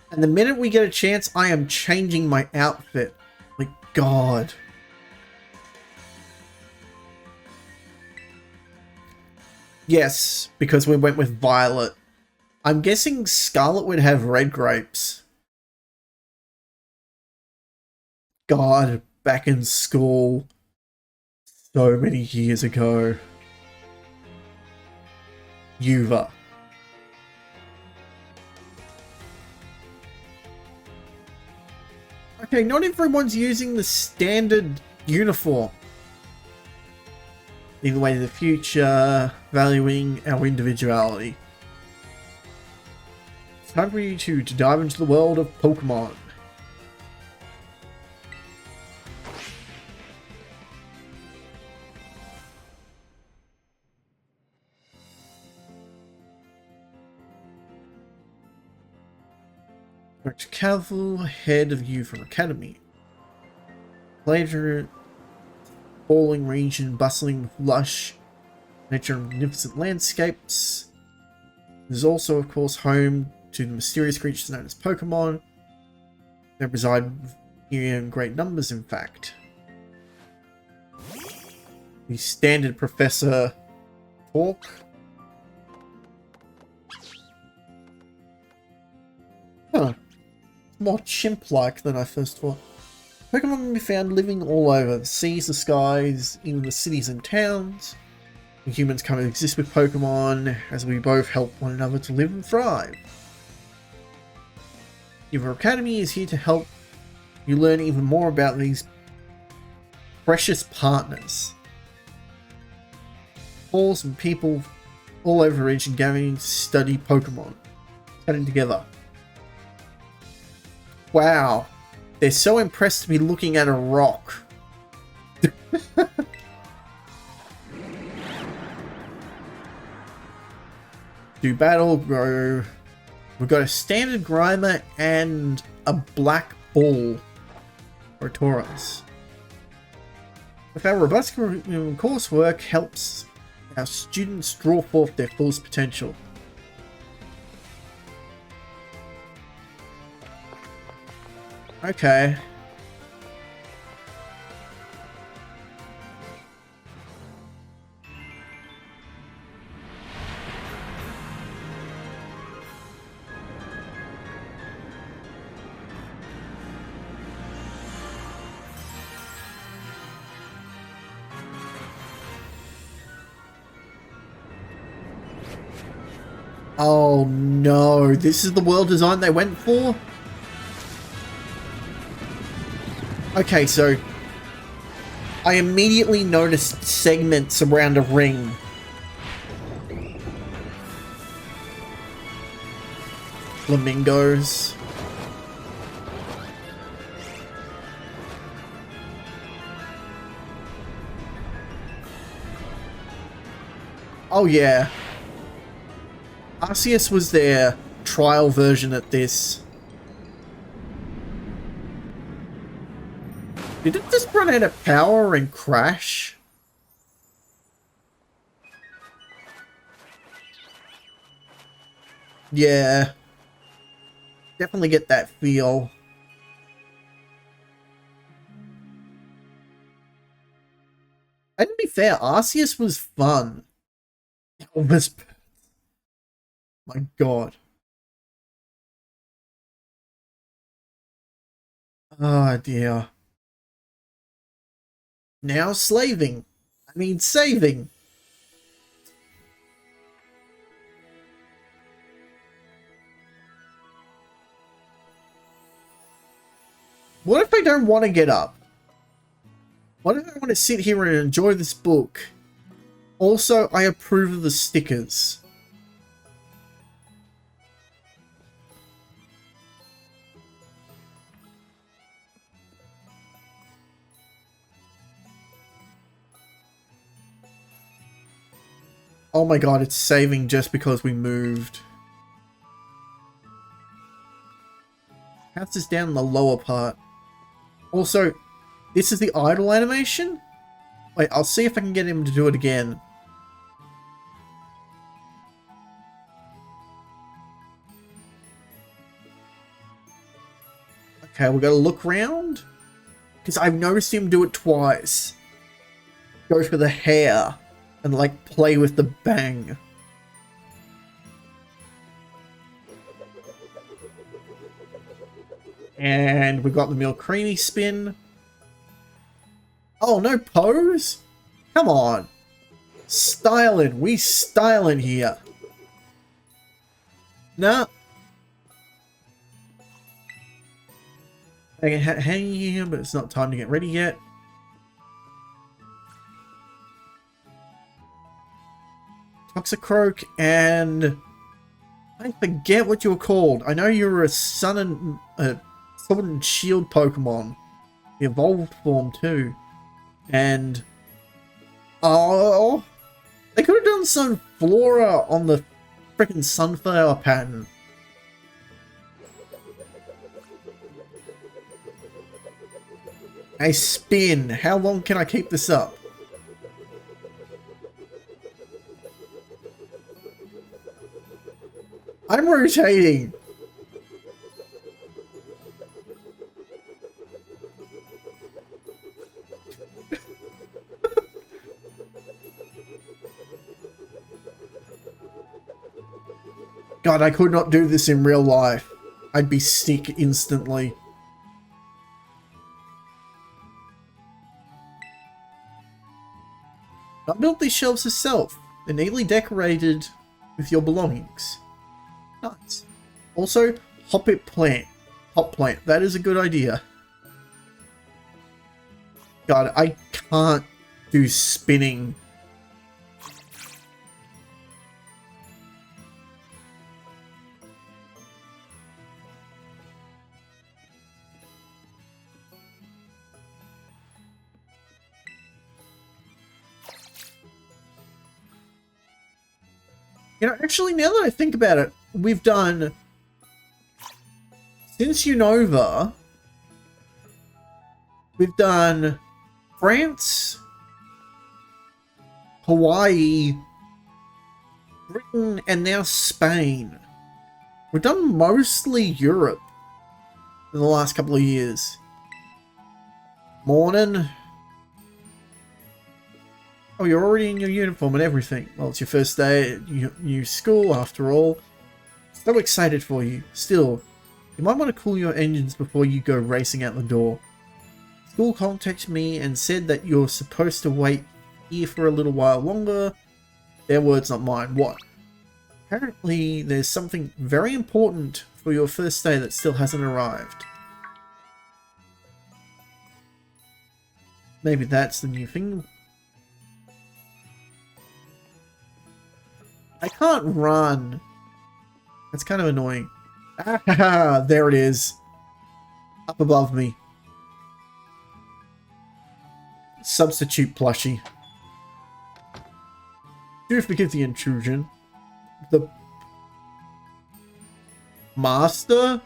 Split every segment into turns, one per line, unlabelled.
And the minute we get a chance, I am changing my outfit. My God. Yes, because we went with Violet. I'm guessing Scarlet would have red grapes. God, back in school. So many years ago. Yuva. Okay, not everyone's using the standard uniform. Leading the way to the future, valuing our individuality. It's time for you to dive into the world of Pokemon. Dr. Cavill, head of you from Academy. Later, falling region, bustling with lush nature and magnificent landscapes. It is also, of course, home to the mysterious creatures known as Pokemon. They reside here in great numbers, in fact. The standard professor talk. Huh. More chimp-like than I first thought. Pokemon can be found living all over the seas, the skies, even the cities and towns. And humans come to exist with Pokemon as we both help one another to live and thrive. Your Academy is here to help you learn even more about these precious partners. Halls and people all over the region gathering to study Pokemon, studying together. Wow, they're so impressed to be looking at a rock. Do battle, bro. We've got a standard Grimer and a black ball for Tauros. With our robust coursework helps our students draw forth their fullest potential. Okay. Oh no, this is the world design they went for? Okay, so I immediately noticed segments around a ring. Flamingos. Oh yeah. Arceus was their trial version at this. Did it just run out of power and crash? Yeah. Definitely get that feel. And to be fair, Arceus was fun. Almost. My God. Oh dear. Now slaving. I mean saving. What if I don't want to get up? What if I want to sit here and enjoy this book? Also, I approve of the stickers. Oh my God, it's saving just because we moved. Counts this down in the lower part. Also, this is the idle animation? Wait, I'll see if I can get him to do it again. Okay, we gotta look round. Because I've noticed him do it twice. Go for the hair and like play with the bang. And we got the Milk Creamy spin. Oh, no pose? Come on. Styling. We styling here. Nah. I can hang here, but it's not time to get ready yet. Toxicroak and... I forget what you were called. I know you were a Sun and... Sword and Shield Pokemon. The evolved form too. And... Oh... They could have done some flora on the freaking sunflower pattern. A spin. How long can I keep this up? I'm rotating. God, I could not do this in real life. I'd be sick instantly. I built these shelves herself. They're neatly decorated with your belongings. Nice. Also, hop plant. That is a good idea. God, I can't do spinning. You know, actually, now that I think about it, we've done... Since Unova, we've done France, Hawaii, Britain, and now Spain. We've done mostly Europe in the last couple of years. Morning. Oh, you're already in your uniform and everything. Well, it's your first day at new school, after all. So excited for you. Still, you might want to cool your engines before you go racing out the door. School contacted me and said that you're supposed to wait here for a little while longer. Their words, not mine. What? Apparently, there's something very important for your first day that still hasn't arrived. Maybe that's the new thing. I can't run. That's kind of annoying. Ah, there it is. Up above me. Substitute plushie. Do forgive the intrusion. The Master?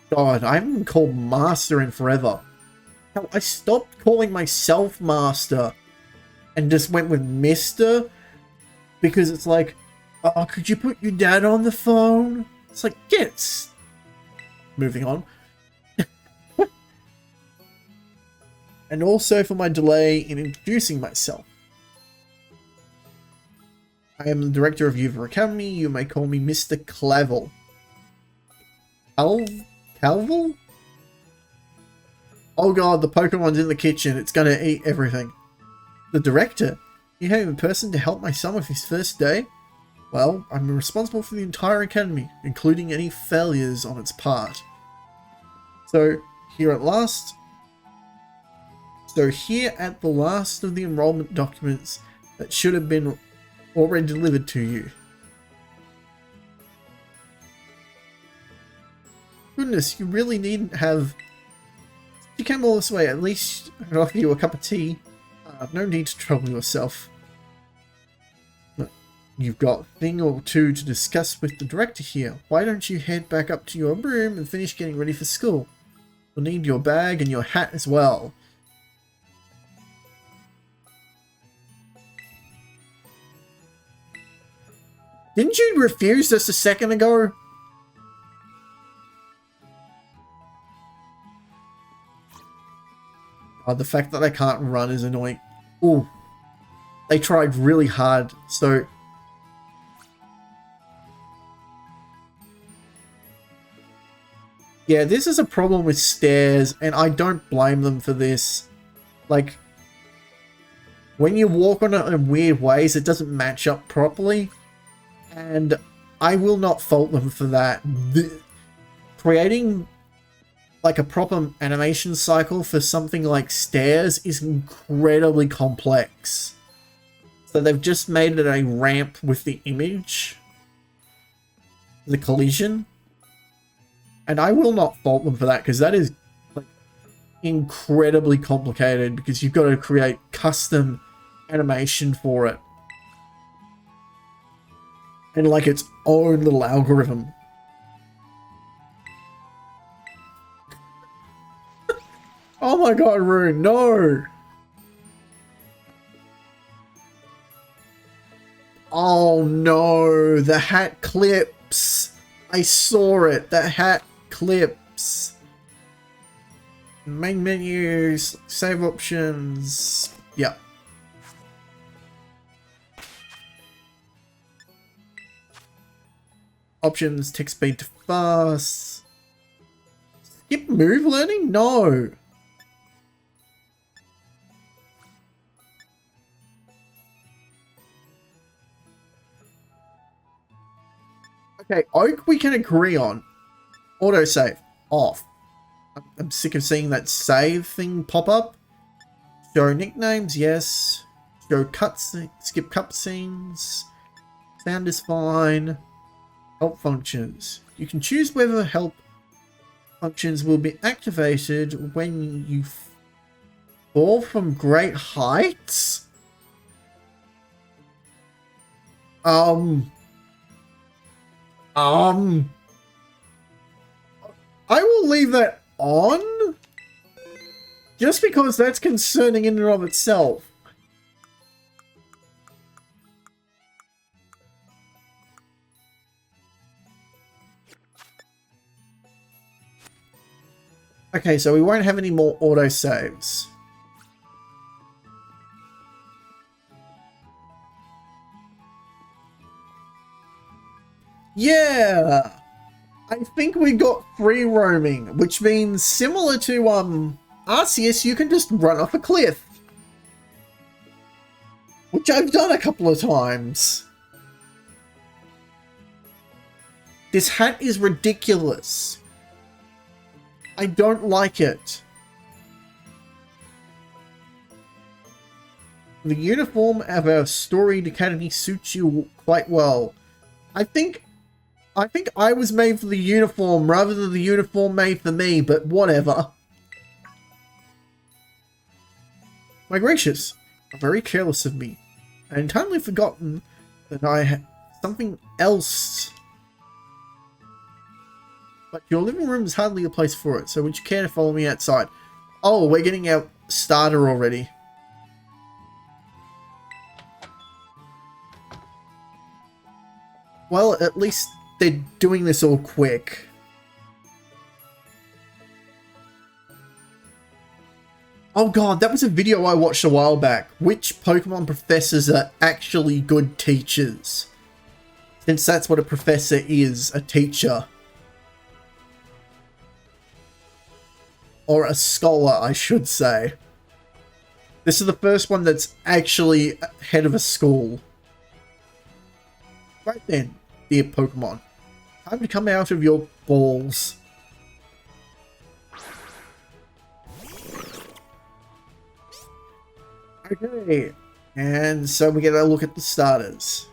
God, I haven't been called Master in forever. Hell, I stopped calling myself Master and just went with Mister because it's like, oh, could you put your dad on the phone? It's like, get. Moving on. And also for my delay in introducing myself. I am the director of Uva Academy. You may call me Mr. Clavel. Calvel? Oh god, the Pokemon's in the kitchen. It's gonna eat everything. The director? You have a person to help my son with his first day? Well, I'm responsible for the entire academy, including any failures on its part. So, here at the last of the enrollment documents that should have been already delivered to you. Goodness, you really needn't have... You came all this way, at least I can offer you a cup of tea. No need to trouble yourself. You've got a thing or two to discuss with the director here. Why don't you head back up to your room and finish getting ready for school? You'll need your bag and your hat as well. Didn't you refuse just a second ago? The fact that I can't run is annoying. Ooh, they tried really hard. So yeah, this is a problem with stairs, and I don't blame them for this. Like, when you walk on it in weird ways, it doesn't match up properly, and I will not fault them for that. Creating like a proper animation cycle for something like stairs is incredibly complex. So they've just made it a ramp with the image, the collision, and I will not fault them for that, because that is like incredibly complicated, because you've got to create custom animation for it and like its own little algorithm. Oh my god, Rune, no! Oh no, the hat clips. I saw it, the hat clips. Main menus, save options. Yep. Options, text speed to fast. Skip move learning? No. Okay, Oak we can agree on. Autosave, off. I'm sick of seeing that save thing pop up. Show nicknames, yes. Show cutscenes, skip cutscenes. Sound is fine. Help functions. You can choose whether help functions will be activated when you fall from great heights. I will leave that on, just because that's concerning in and of itself. Okay, so we won't have any more autosaves. Yeah! I think we got free roaming, which means similar to Arceus, you can just run off a cliff. Which I've done a couple of times. This hat is ridiculous. I don't like it. The uniform of our storied academy suits you quite well. I think I was made for the uniform rather than the uniform made for me, but whatever. My gracious, very careless of me. I had entirely forgotten that I had something else. But your living room is hardly a place for it, so would you care to follow me outside? Oh, we're getting our starter already. Well, at least they're doing this all quick. Oh god, that was a video I watched a while back. Which Pokemon professors are actually good teachers? Since that's what a professor is, a teacher. Or a scholar, I should say. This is the first one that's actually head of a school. Right then, dear Pokemon. Time to come out of your balls. Okay, and so we get a look at the starters.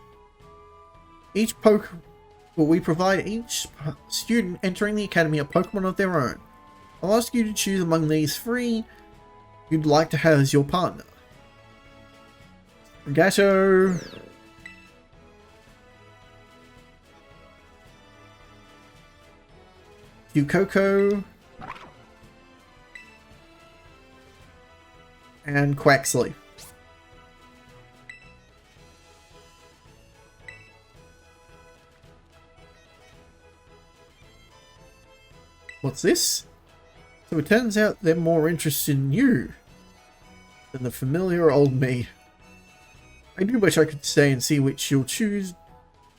We provide each student entering the academy a Pokemon of their own. I'll ask you to choose among these three you'd like to have as your partner. Gato, Ukoko, and Quaxley. What's this? So it turns out they're more interested in you. than the familiar old me. I do wish I could stay and see which you'll choose,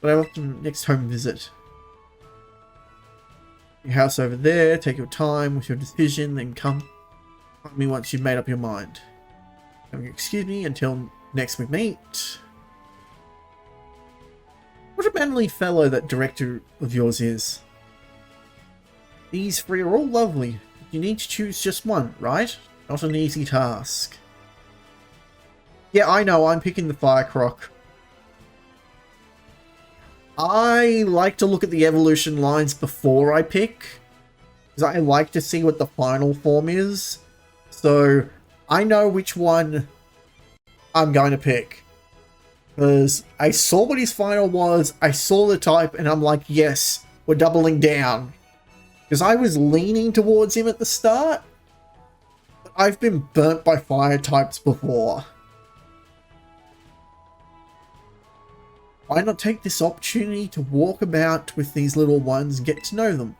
but I have the next home visit. Your house over there, take your time with your decision, then come find me once you've made up your mind. Excuse me until next we meet. What a manly fellow that director of yours is. These three are all lovely. You need to choose just one, right? Not an easy task. Yeah, I know, I'm picking the Firecroc. I like to look at the evolution lines before I pick, because I like to see what the final form is. So, I know which one I'm going to pick. Because I saw what his final was, I saw the type, and I'm like, yes, we're doubling down. Because I was leaning towards him at the start, but I've been burnt by fire types before. Why not take this opportunity to walk about with these little ones and get to know them?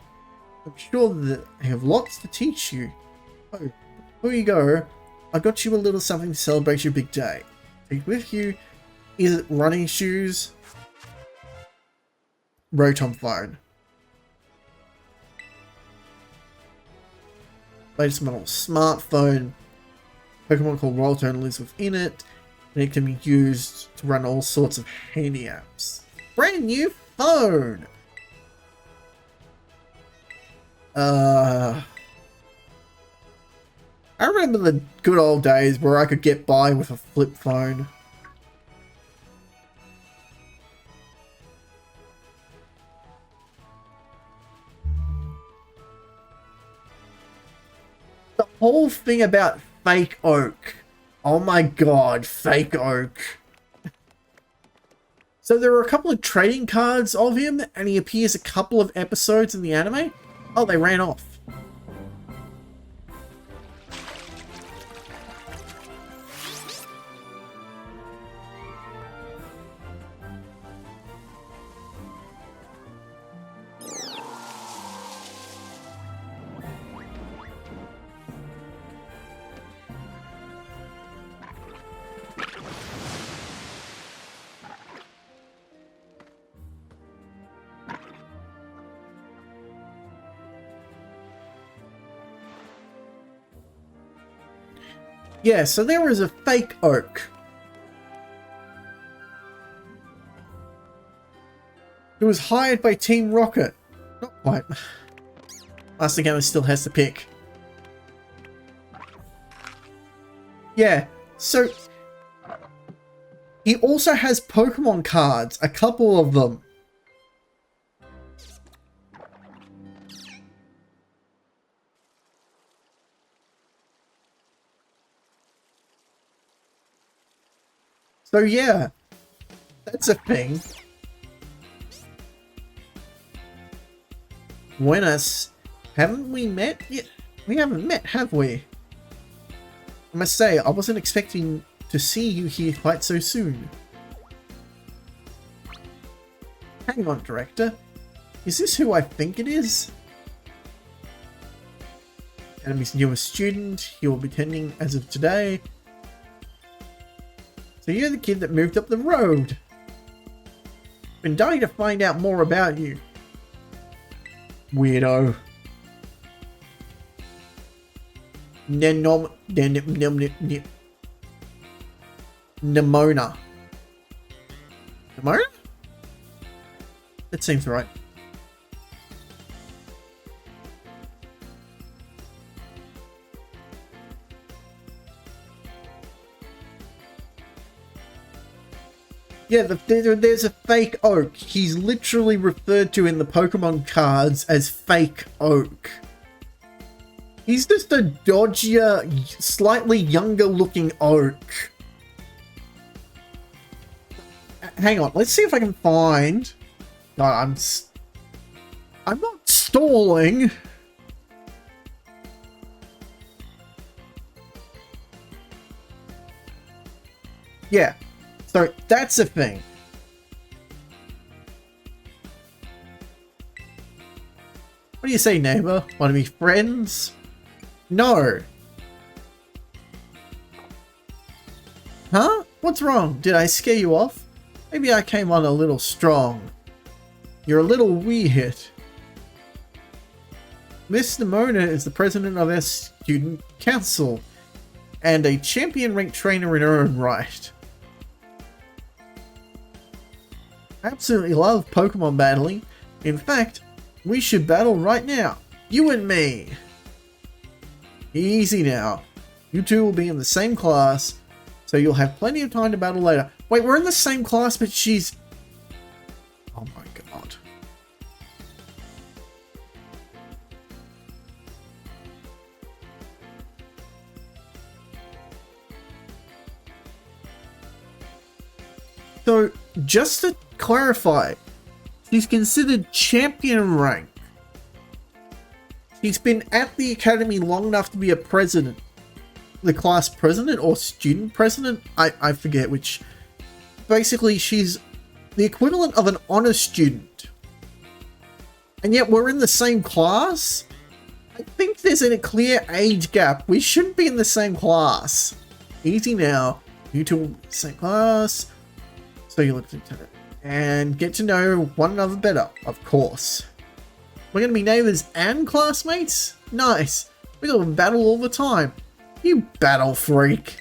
I'm sure that they have lots to teach you. Oh, before you go, I got you a little something to celebrate your big day. Take with you. Is it running shoes? Rotom phone. Latest model smartphone. Pokemon called Rotom lives within it. And it can be used to run all sorts of handy apps. Brand new phone! I remember the good old days where I could get by with a flip phone. The whole thing about fake oak. Oh my god, fake oak. So there are a couple of trading cards of him, and he appears a couple of episodes in the anime. Oh, they ran off. Yeah, so there was a fake oak. It was hired by Team Rocket. Not quite. Master Gamer still has to pick. Yeah, so he also has Pokemon cards, a couple of them. So yeah, that's a thing. Buenas, haven't we met yet? We haven't met, have we? I must say, I wasn't expecting to see you here quite so soon. Hang on, Director. Is this who I think it is? Academy's newest student. He will be attending as of today. So you're the kid that moved up the road. Been dying to find out more about you. Weirdo. Nemona. Nemona? That seems right. Yeah, there's a fake oak. He's literally referred to in the Pokemon cards as fake oak. He's just a dodgier, slightly younger looking oak. Hang on, let's see if I can find... No, I'm not stalling. Yeah. So, that's the thing. What do you say, neighbor? Want to be friends? No. Huh? What's wrong? Did I scare you off? Maybe I came on a little strong. You're a little weird. Miss Nimona is the president of our student council and a champion ranked trainer in her own right. I absolutely love Pokemon battling. In fact, we should battle right now. You and me. Easy now. You two will be in the same class, so you'll have plenty of time to battle later. Wait, we're in the same class, but she's... Oh my god. So, just to clarify, she's considered champion rank. She's been at the academy long enough to be a president. The class president or student president? I forget which. Basically, she's the equivalent of an honor student. And yet we're in the same class? I think there's a clear age gap. We shouldn't be in the same class. Easy now. You two will be in the same class. So you look into it. And get to know one another better, of course. We're going to be neighbors and classmates? Nice. We got to battle all the time. You battle freak.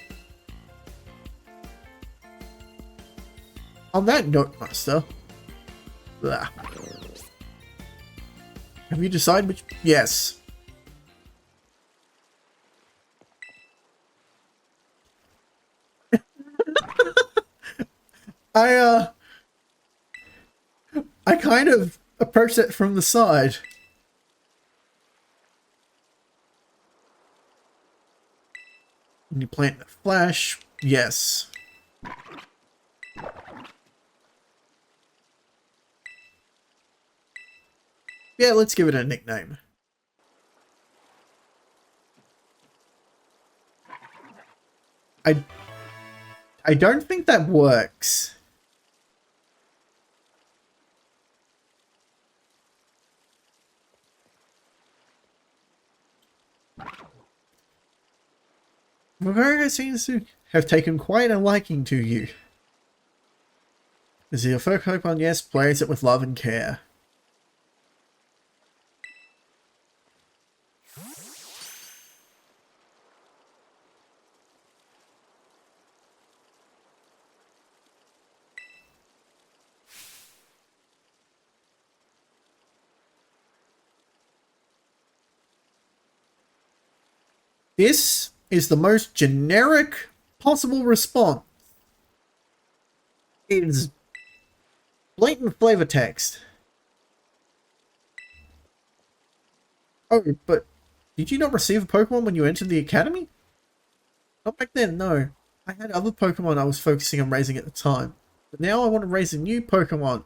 On that note, Master. Blah. Have you decided which... Yes. I kind of approached it from the side. When you plant the flash, yes. Yeah, let's give it a nickname. I don't think that works. Virgo seems to have taken quite a liking to you. Is he a fur Pokemon? Yes, plays it with love and care. This is the most generic possible response. It is blatant flavor text. Oh, but did you not receive a Pokemon when you entered the academy? Not back then, no. I had other Pokemon I was focusing on raising at the time. But now I want to raise a new Pokemon.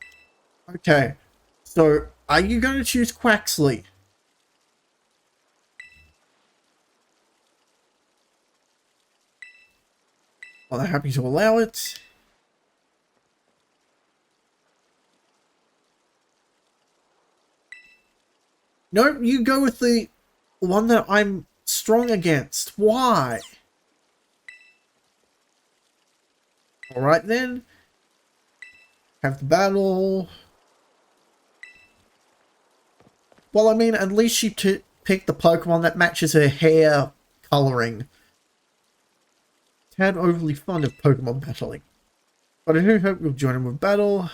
Okay, so are you going to choose Quaxley? Well, they're happy to allow it. No, you go with the one that I'm strong against. Why? Alright then. Have the battle. Well, I mean, at least she picked the Pokemon that matches her hair coloring. Tad overly fond of Pokemon battling. But I do hope you'll join him with battle.